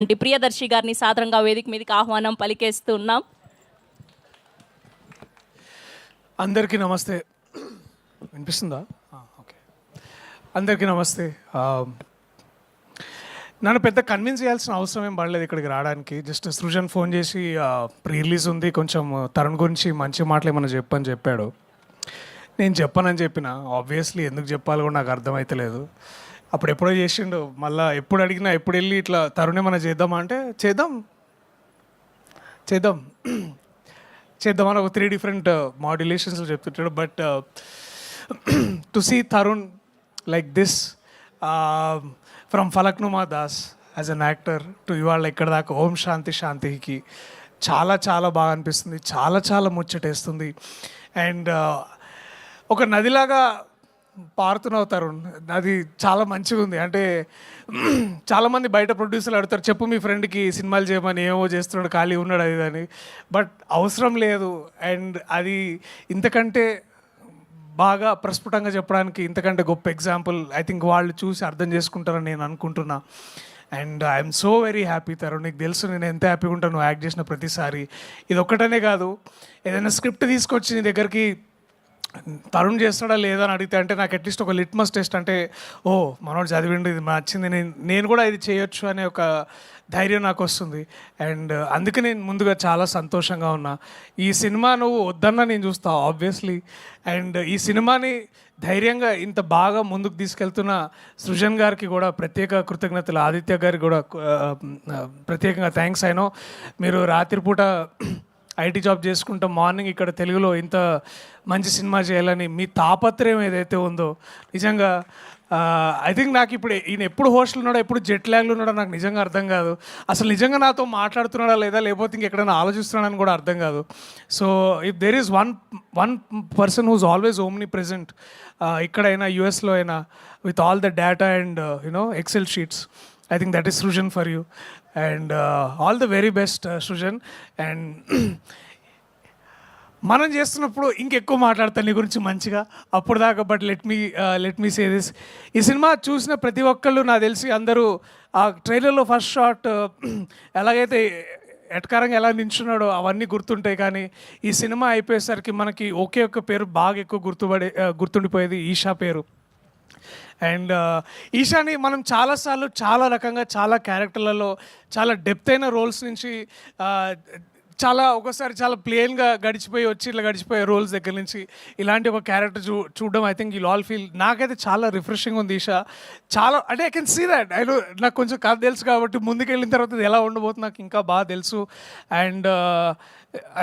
ప్రియదర్శి గారిని సాదరంగా వేదిక మీదకి ఆహ్వానం పలికేస్తున్నాం. అందరికీ నమస్తే. వినిపిస్తుందా? ఓకే. అందరికీ నమస్తే. నన్ను పెద్ద కన్విన్స్ చేయాల్సిన అవసరం ఏం పడలేదు ఇక్కడికి రావడానికి. జస్ట్ సృజన్ ఫోన్ చేసి ప్రీ రిలీజ్ ఉంది, కొంచెం తరుణ్ గురించి మంచి మాటలు ఏమన్నా చెప్పని చెప్పాడు. నేను చెప్పనని చెప్పిన. ఆబ్వియస్లీ ఎందుకు చెప్పాలో కూడా నాకు అర్థమవుతలేదు. అప్పుడు ఎప్పుడో చేసిండు, మళ్ళీ ఎప్పుడు అడిగినా ఎప్పుడు వెళ్ళి ఇట్లా తరుణ్ ఏమన్నా చేద్దామా అంటే చేద్దాం చేద్దామని ఒక 3 డిఫరెంట్ మాడ్యులేషన్స్లో చెప్తుంటాడు. But to see Tarun like this from Falaknuma Das as an actor to ఇవాళ ఇక్కడ దాకా ఓం శాంతి శాంతికి చాలా చాలా బాగా అనిపిస్తుంది. చాలా చాలా ముచ్చటేస్తుంది. అండ్ ఒక నదిలాగా పారుతున్నావు తరుణ్, అది చాలా మంచిగా ఉంది. అంటే చాలామంది బయట ప్రొడ్యూసర్లు అడుగుతారు, చెప్పు మీ ఫ్రెండ్కి సినిమాలు చేయమని, ఏమో చేస్తున్నాడు, ఖాళీ ఉన్నాడు అది అని. బట్ అవసరం లేదు. అండ్ అది ఇంతకంటే బాగా ప్రస్ఫుటంగా చెప్పడానికి ఇంతకంటే గొప్ప ఎగ్జాంపుల్ ఐ థింక్ వాళ్ళు చూసి అర్థం చేసుకుంటారని నేను అనుకుంటున్నా. And I'm so very happy Tarun. నీకు తెలుసు నేను ఎంత హ్యాపీగా ఉంటాను నువ్వు యాక్ట్ చేసిన ప్రతిసారి. ఇది ఒక్కటనే కాదు, ఏదైనా స్క్రిప్ట్ తీసుకొచ్చి నీ దగ్గరికి తరుణ్ చేస్తాడా లేదా అని అడిగితే అంటే నాకు అట్లీస్ట్ ఒక లిట్మస్ టెస్ట్, అంటే ఓ మనోడు చదివిండు, ఇది నచ్చింది, నేను కూడా ఇది చేయొచ్చు అనే ఒక ధైర్యం నాకు వస్తుంది. అండ్ అందుకే నేను ముందుగా చాలా సంతోషంగా ఉన్నా. ఈ సినిమా నువ్వు వద్దన్నా నేను చూస్తా ఆబ్వియస్లీ. అండ్ ఈ సినిమాని ధైర్యంగా ఇంత బాగా ముందుకు తీసుకెళ్తున్న సృజన్ గారికి కూడా ప్రత్యేక కృతజ్ఞతలు, ఆదిత్య గారికి కూడా ప్రత్యేకంగా థ్యాంక్స్. అయినో మీరు రాత్రిపూట ఐటీ జాబ్ చేసుకుంటూ మార్నింగ్ ఇక్కడ తెలుగులో ఇంత మంచి సినిమా చేయాలని మీ తాపత్రయం ఏదైతే ఉందో నిజంగా ఐ థింక్ నాకు ఇప్పుడు ఈయన ఎప్పుడు హోస్టల్ ఉన్నాడో ఎప్పుడు జెట్ ల్యాగ్లో ఉన్నాడో నాకు నిజంగా అర్థం కాదు. అసలు నిజంగా నాతో మాట్లాడుతున్నాడా లేదా, లేకపోతే ఇంకెక్కడైనా ఆలోచిస్తున్నాడని కూడా అర్థం కాదు. So if there is one person who's always omnipresent, ఇక్కడైనా యూఎస్లో అయినా, with all the data and you know excel sheets, I think that is Srujan for you. And all the very best, Srujan. And మనం చేస్తున్నప్పుడు ఇంకెక్కువ మాట్లాడతాను నీ గురించి మంచిగా అప్పుడు దాకా. But let me say this, ఈ సినిమా చూసిన ప్రతి ఒక్కళ్ళు నాకు తెలిసి అందరూ ఆ ట్రైలర్లో ఫస్ట్ షాట్ ఎలాగైతే ఎటకారంగా ఎలా నించున్నాడో అవన్నీ గుర్తుంటాయి. కానీ ఈ సినిమా అయిపోయేసరికి మనకి ఒకే ఒక్క పేరు బాగా ఎక్కువ గుర్తుండిపోయేది, ఈషా పేరు. అండ్ ఈషాని మనం చాలాసార్లు చాలా రకంగా చాలా క్యారెక్టర్లలో చాలా డెప్త్ అయిన రోల్స్ నుంచి చాలా ఒకసారి చాలా ప్లెయిన్గా గడిచిపోయే రోల్స్ దగ్గర నుంచి ఇలాంటి ఒక క్యారెక్టర్ చూడడం I think you all feel, నాకైతే చాలా రిఫ్రెషింగ్ ఉంది ఈషా. చాలా అంటే ఐ కెన్ సీ దట్. నాకు కొంచెం కథ తెలుసు కాబట్టి ముందుకెళ్ళిన తర్వాత ఇది ఎలా ఉండబోతుంది నాకు ఇంకా బాగా తెలుసు. And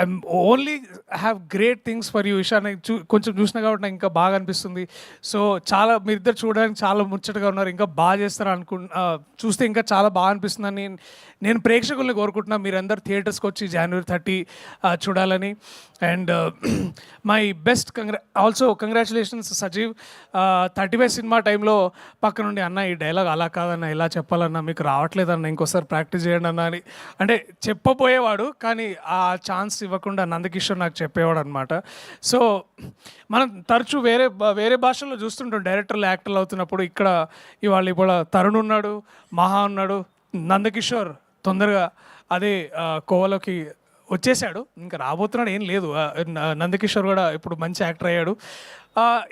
I'm only have great things for you Esha. నాకు కొంచెం చూసినా కాబట్టి నాకు ఇంకా బాగా అనిపిస్తుంది. సో చాలా మీరిద్దరు చూడడానికి చాలా ముచ్చటగా ఉన్నారు, ఇంకా బాగా చేస్తారు చూస్తే ఇంకా చాలా బాగా అనిపిస్తుందని నేను ప్రేక్షకుల్ని కోరుకుంటున్నా. మీరందరూ థియేటర్స్కి వచ్చి January 30 చూడాలని. And my best also congratulations Sajeev. 35 cinema టైంలో పక్క నుండి అన్న ఈ డైలాగ్ అలా కాదన్న ఇలా చెప్పాలన్నా, మీకు రావట్లేదన్న ఇంకోసారి ప్రాక్టీస్ చేయండి అన్న అని అంటే చెప్పబోయేవాడు, కానీ ఆ ఛాన్స్ ఇవ్వకుండా నందకిషోర్ నాకు చెప్పేవాడు అనమాట. సో మనం తరచూ వేరే భాషల్లో చూస్తుంటాం డైరెక్టర్లు యాక్టర్లు అవుతున్నప్పుడు. ఇవాళ తరుణ్ ఉన్నాడు, మహా ఉన్నాడు, నందకిషోర్ తొందరగా అదే కోవలోకి వచ్చేసాడు, ఇంకా రాబోతున్నాడు ఏం లేదు. నందకిషోర్ కూడా ఇప్పుడు మంచి యాక్టర్ అయ్యాడు.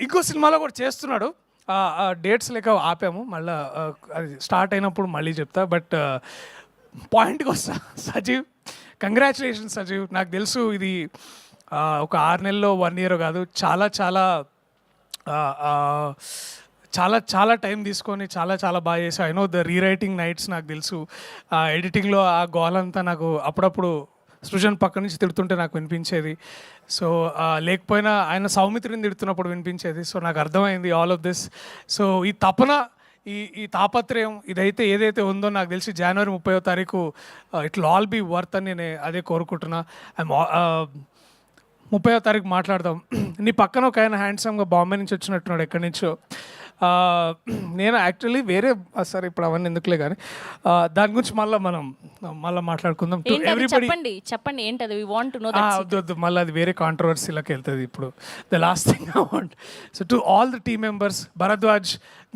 ఇంకో సినిమాలో కూడా చేస్తున్నాడు. డేట్స్ లేక ఆపాము, మళ్ళీ అది స్టార్ట్ అయినప్పుడు మళ్ళీ చెప్తా. బట్ పాయింట్కి వస్తా, సజీవ్ కంగ్రాచులేషన్స్ సజీవ్. నాకు తెలుసు ఇది ఒక 6 నెలల్లో 1 year కాదు, చాలా చాలా చాలా చాలా టైం తీసుకొని చాలా చాలా బాగా చేసావు. I know the rewriting nights నాకు తెలుసు. ఎడిటింగ్లో ఆ గోలంతా నాకు అప్పుడప్పుడు సృజన్ పక్క నుంచి తిడుతుంటే నాకు వినిపించేది. సో లేకపోయినా ఆయన సౌమిత్రిని తిడుతున్నప్పుడు వినిపించేది. సో నాకు అర్థమైంది ఆల్ ఆఫ్ దిస్. సో ఈ తపన, ఈ తాపత్రయం ఏదైతే ఉందో నాకు తెలిసి January 30 it will all be worth అని నేను అదే కోరుకుంటున్నా. 30 మాట్లాడదాం. నీ పక్కన ఒక ఆయన హ్యాండ్సమ్గా బాంబే నుంచి వచ్చినట్టున్నాడు, ఎక్కడి నుంచో. నేను యాక్చువల్లీ సరే ఇప్పుడు అవన్నీ ఎందుకులే, కానీ దాని గురించి మళ్ళీ మనం మళ్ళీ మాట్లాడుకుందాం. టు ఏంటది ఎవ్రీబడి చెప్పండి ఏంటది వి వాంట్ టు నో వద్దు వద్దు మళ్ళీ అది వేరే కాంట్రవర్సీలోకి వెళ్తుంది ఇప్పుడు. The last thing I want, so to all the team members, Bharadwaj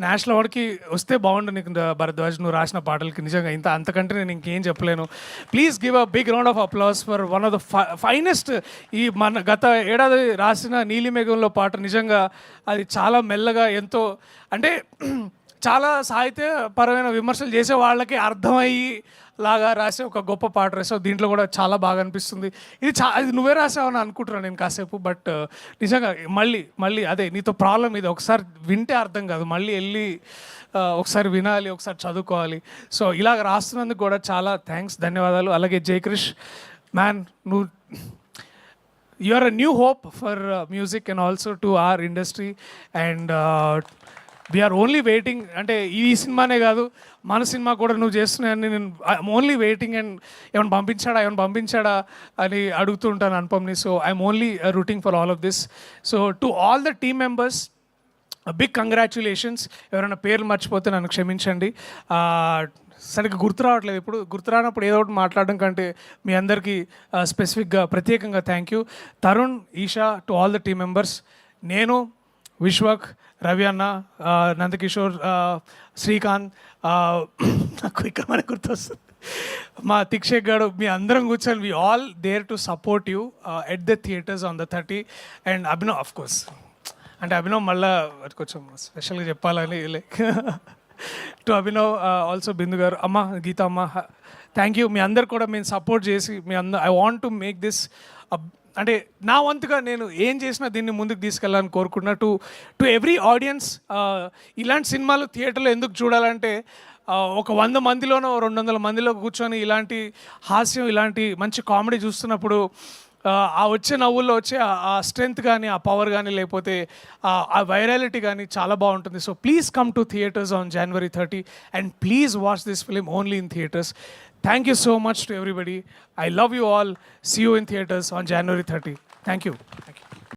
national అవార్డ్కి వస్తే బాగుండు నీకు భరద్వాజ్, నువ్వు రాసిన పాటలకి నిజంగా అంతకంటే నేను ఇంకేం చెప్పలేను. Please give a big round of applause for one of the finest. ఈ మన గత ఏడాది రాసిన నీలిమేఘంలో పాట నిజంగా అది చాలా మెల్లగా ఎంతో అంటే చాలా సాహిత్యపరమైన విమర్శలు చేసే వాళ్ళకి అర్థమయ్యి లాగా రాసే ఒక గొప్ప పాట రాసావు. దీంట్లో కూడా చాలా బాగా అనిపిస్తుంది. ఇది నువ్వే రాసావని అనుకుంటున్నాను నేను కాసేపు. బట్ నిజంగా మళ్ళీ అదే నీతో ప్రాబ్లం ఇది, ఒకసారి వింటే అర్థం కాదు, మళ్ళీ వెళ్ళి ఒకసారి వినాలి, ఒకసారి చదువుకోవాలి. సో ఇలాగ రాస్తున్నందుకు కూడా చాలా థ్యాంక్స్, ధన్యవాదాలు. అలాగే జయక్రిష్ మ్యాన్, నువ్వు you are a new hope for music and also to our industry. And we're only waiting, అంటే ఈ సినిమానే కాదు మన సినిమా కూడా నువ్వు చేస్తున్నాయని నేను ఐఎమ్ ఓన్లీ వెయిటింగ్. అండ్ ఏమైనా పంపించాడా అని అడుగుతూ ఉంటాను అనుపమ్ని. So I'm only rooting for all of this. So to all the team members big congratulations. ఎవరైనా పేర్లు మర్చిపోతే నన్ను క్షమించండి. సరిగ్గా గుర్తు రావట్లేదు, ఇప్పుడు గుర్తు రానప్పుడు ఏదో ఒకటి మాట్లాడడం కంటే మీ అందరికీ స్పెసిఫిక్గా ప్రత్యేకంగా thank you. Tarun, Esha, to all the team members, నేను, విశ్వక్, రవి అన్న, నందకిషోర్, శ్రీకాంత్, నాకు ఇక్కడ మనకు గుర్తొస్తుంది మా తిక్షేక్ గారు, మీ అందరం కూర్చొని we all there to support you at the theatres on the 30. And Abhinav of course, అంటే అభినవ్ మళ్ళీ కొంచెం స్పెషల్గా చెప్పాలని like to Abhinav, also Bindu గారు, అమ్మ గీత అమ్మ, థ్యాంక్ యూ. మీ అందరు కూడా మేము సపోర్ట్ చేసి I want to make this, అంటే నా వంతుగా నేను ఏం చేసినా దీన్ని ముందుకు తీసుకెళ్ళాలని కోరుకున్నా. టు ఎవ్రీ ఆడియన్స్, ఇలాంటి సినిమాలు థియేటర్లో ఎందుకు చూడాలంటే ఒక 100 మందిలోనో 200 మందిలో కూర్చొని ఇలాంటి హాస్యం, ఇలాంటి మంచి కామెడీ చూస్తున్నప్పుడు ఆ వచ్చే నవ్వుల్లో వచ్చే ఆ స్ట్రెంగ్త్ కానీ, ఆ పవర్ కానీ, లేకపోతే ఆ వైరాలిటీ కానీ చాలా బాగుంటుంది. So please come to theatres on January 30 and please watch this film only in theatres. Thank you so much to everybody. I love you all. See you in theaters on January 30. Thank you.